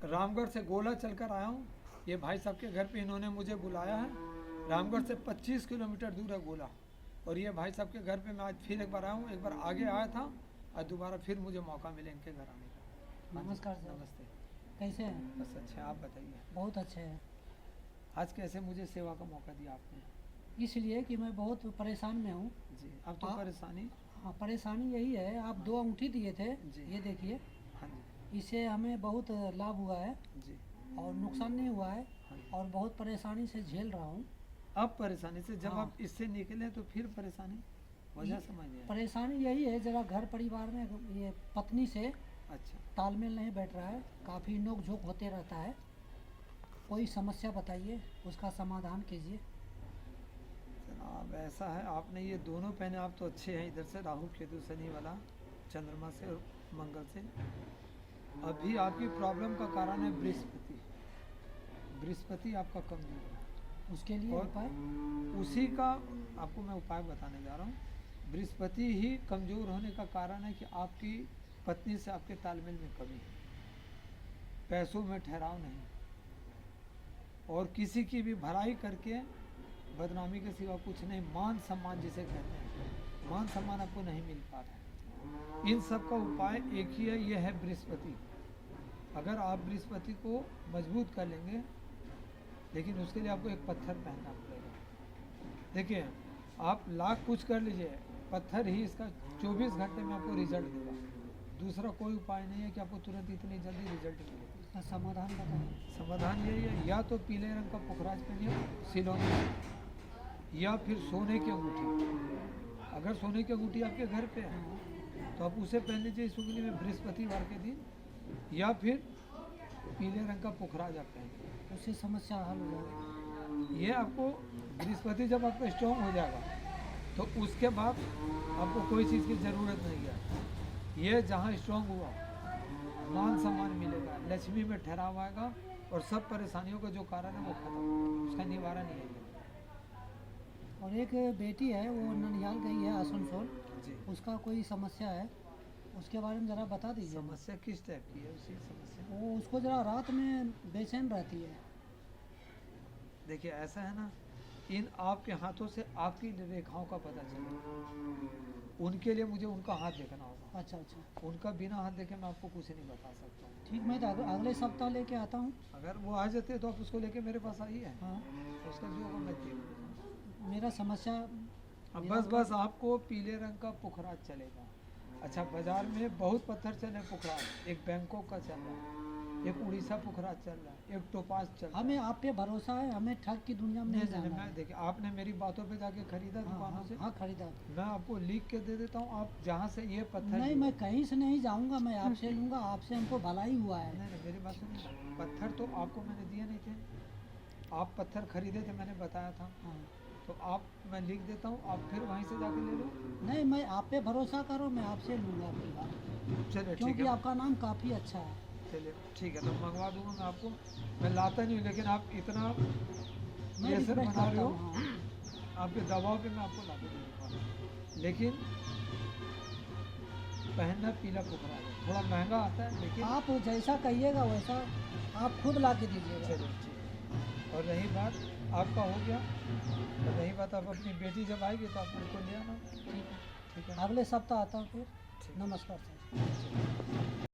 रामगढ़ से गोला चलकर आया हूँ। ये भाई साहब के घर पे इन्होंने मुझे बुलाया है। रामगढ़ से 25 किलोमीटर दूर है गोला। और ये भाई साहब के घर पे मैं आज फिर एक बार आया हूँ। एक बार आगे आया था और दोबारा फिर मुझे मौका मिले इनके घर आने का। नमस्कार सर। नमस्ते। कैसे हैं? बस अच्छा, आप बताइए। बहुत अच्छे हैं। आज कैसे मुझे सेवा का मौका दिया आपने? इसलिए कि मैं बहुत परेशान में हूँ। जी, अब तो परेशानी। हाँ, परेशानी यही है, आप 2 अंगूठी दिए थे, जी। ये देखिए। हाँ जी। इससे हमें बहुत लाभ हुआ है जी। और नुकसान नहीं हुआ है। हाँ जी। और बहुत परेशानी से झेल रहा हूँ। अब परेशानी से जब हाँ। आप इससे निकले तो फिर परेशानी वजह समझ नहीं आई। परेशानी यही है, ज़रा घर परिवार में ये पत्नी से अच्छा। तालमेल नहीं बैठ रहा है, काफ़ी नोक झोंक होते रहता है। कोई समस्या बताइए, उसका समाधान कीजिए। अब ऐसा है, आपने ये दोनों पहने, आप तो अच्छे हैं। इधर से राहु केतु शनि वाला, चंद्रमा से और मंगल से। अभी आपकी प्रॉब्लम का कारण है बृहस्पति। बृहस्पति आपका कमजोर है। उसके लिए और उपाय? उसी का आपको मैं उपाय बताने जा रहा हूँ। बृहस्पति ही कमजोर होने का कारण है कि आपकी पत्नी से आपके तालमेल में कमी है, पैसों में ठहराव नहीं, और किसी की भी भलाई करके बदनामी के सिवा कुछ नहीं। मान सम्मान जिसे कहते हैं, मान सम्मान आपको नहीं मिल पा रहा है। इन सब का उपाय एक ही है, ये है बृहस्पति। अगर आप बृहस्पति को मजबूत कर लेंगे, लेकिन उसके लिए आपको एक पत्थर पहनना पड़ेगा। देखिए, आप लाख कुछ कर लीजिए, पत्थर ही इसका 24 घंटे में आपको रिजल्ट देगा। दूसरा कोई उपाय नहीं है कि आपको तुरंत इतनी जल्दी रिजल्ट मिलेगा। इसका समाधान बताइए। समाधान यही है, या तो पीले रंग का पुखराज पहनिए सिलोनी, या फिर सोने की अंगूठी। अगर सोने की अंगूठी आपके घर पे है तो आप उसे पहन लीजिए इस उंगली में बृहस्पतिवार के दिन, या फिर पीले रंग का पुखराज आप पहनिए। उससे समस्या हल हो जाएगी। ये आपको बृहस्पति जब आपका स्ट्रॉन्ग हो जाएगा तो उसके बाद आपको कोई चीज़ की ज़रूरत नहीं है। ये जहाँ स्ट्रॉन्ग हुआ, मान सम्मान मिलेगा, लक्ष्मी में ठहराव आएगा, और सब परेशानियों का जो कारण है वो खत्म, उसका निवारण नहीं है। और एक बेटी है, वो ननिहाल गई है आसनसोल, जी। उसका कोई समस्या है, उसके बारे में ज़रा बता दीजिए। समस्या किस टाइप की है उसी समस्या? वो उसको ज़रा रात में बेचैन रहती है। देखिए, ऐसा है ना, इन आपके हाथों से आपकी रेखाओं का पता चलेगा। उनके लिए मुझे उनका हाथ देखना होगा। अच्छा अच्छा, उनका बिना हाथ देखे मैं आपको कुछ नहीं बता सकता हूँ। ठीक। मैं तो अगले सप्ताह लेके आता हूँ। अगर वो आ जाते तो आप उसको लेके मेरे पास आइए। हाँ, उसका जो होगा मैं देख लूँगा। मेरा समस्या अब बस आपको पीले रंग का पुखराज चलेगा। अच्छा, बाजार में बहुत पत्थर चल रहे पुखराज, एक बैंकॉक का चल रहा है, एक उड़ीसा पुखराज चल रहा है, एक टोपाज चल रहा है। हमें आप पे भरोसा है, हमें ठग की दुनिया में नहीं जाना मैं है। देखिए, आपने मेरी बातों पे जाके खरीदा हाँ दुकानों हाँ से। हाँ, खरीदा। मैं आपको लिख के दे देता हूँ, आप जहाँ से ये पत्थर नहीं, लिए। मैं कहीं से नहीं जाऊंगा, मैं आपसे लूंगा, आपसे हमको भलाई हुआ है। नहीं, मेरी बात सुनिए। पत्थर तो आपको मैंने दिए नहीं थे, आप पत्थर खरीदे थे, मैंने बताया था। हाँ। तो आप, मैं लिख देता हूँ, आप फिर वहीं से जाके ले लो। नहीं, मैं आप पे भरोसा करो, मैं आपसे लूंगा आपकी बात, चलिए ठीक क्योंकि है। आपका नाम काफ़ी अच्छा है। चलिए ठीक है, तो मंगवा दूंगा मैं आपको। मैं लाता नहीं हूँ, लेकिन आप इतना मैं प्रेशर रिक्वेस्ट बना रहे करता हो, हूँ। हाँ। आपके दबाव पे मैं आपको ला के दे दूँगा। लेकिन पहनना पीला पुखरा है, थोड़ा महंगा आता है, लेकिन आप जैसा कहिएगा वैसा आप खुद ला के दीजिएगा। चलिए ठीक है। और रही बात आपका हो गया, और रही बात आप अपनी बेटी जब आएगी तो आप उनको ले आना। ठीक है, ठीक है। अगले सप्ताह आता हूँ फिर। ठीक। नमस्कार सर।